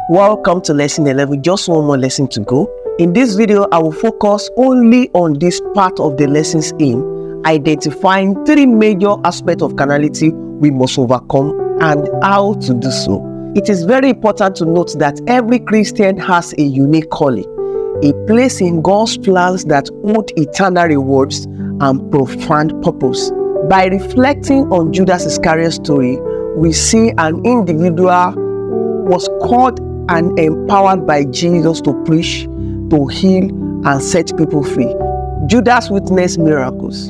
Welcome to lesson 11, just one more lesson to go. In this video, I will focus only on this part of the lesson's aim, identifying 3 major aspects of carnality we must overcome and how to do so. It is very important to note that every Christian has a unique calling, a place in God's plans that hold eternal rewards and profound purpose. By reflecting on Judas Iscariot's story, we see an individual was called and empowered by Jesus to preach, to heal, and set people free. Judas witnessed miracles.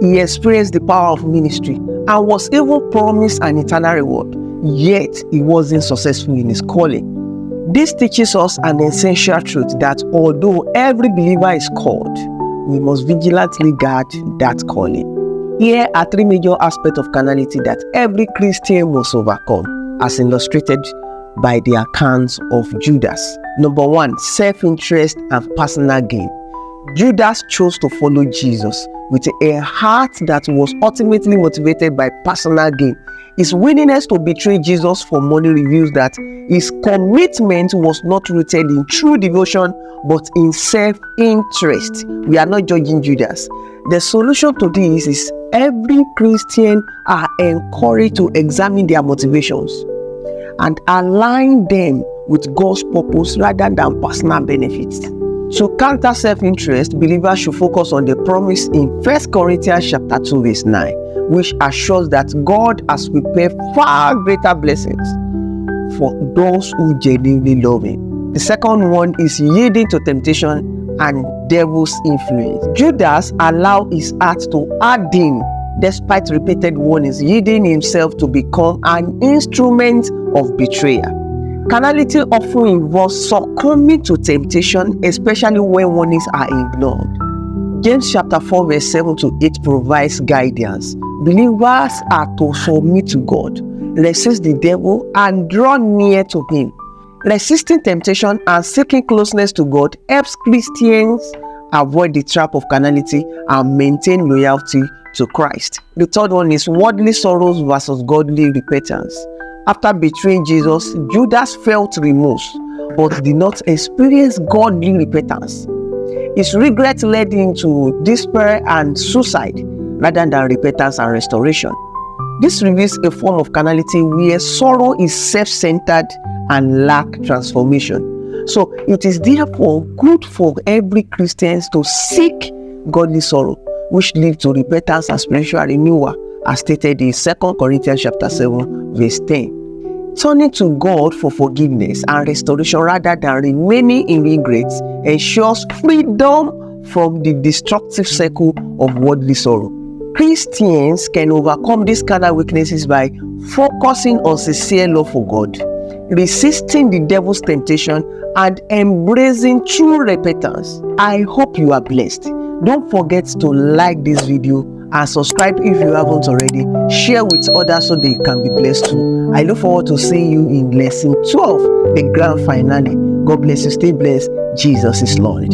He experienced the power of ministry and was even promised an eternal reward, yet he wasn't successful in his calling. This teaches us an essential truth that although every believer is called, we must vigilantly guard that calling. Here are 3 major aspects of carnality that every Christian must overcome, as illustrated by the accounts of Judas. Number 1, self-interest and personal gain. Judas chose to follow Jesus with a heart that was ultimately motivated by personal gain. His willingness to betray Jesus for money reveals that his commitment was not rooted in true devotion but in self-interest. We are not judging Judas. The solution to this is every Christian are encouraged to examine their motivations and align them with God's purpose rather than personal benefits. To counter self-interest, believers should focus on the promise in 1 Corinthians chapter 2 verse 9, which assures that God has prepared far greater blessings for those who genuinely love Him. The second one is yielding to temptation and devil's influence. Judas allowed his heart to harden despite repeated warnings, yielding himself to become an instrument of betrayal. Carnality often involves succumbing to temptation, especially when warnings are ignored. James chapter 4 verse 7 to 8 provides guidance. Believers are to submit to God, resist the devil, and draw near to him. Resisting temptation and seeking closeness to God helps Christians avoid the trap of carnality and maintain loyalty to Christ. The third one is worldly sorrows versus godly repentance. After betraying Jesus, Judas felt remorse but did not experience godly repentance. His regret led him to despair and suicide rather than repentance and restoration. This reveals a form of carnality where sorrow is self-centered and lack transformation. So it is therefore good for every Christian to seek godly sorrow, which leads to repentance and spiritual renewal, as stated in 2 Corinthians chapter 7 verse 10. Turning to God for forgiveness and restoration rather than remaining in regrets ensures freedom from the destructive circle of worldly sorrow. Christians can overcome these carnal weaknesses by focusing on sincere love for God, resisting the devil's temptation, and embracing true repentance. I hope you are blessed. Don't forget to like this video and subscribe if you haven't already. Share with others so they can be blessed too. I look forward to seeing you in lesson 12, the grand finale. God bless you. Stay blessed. Jesus is Lord.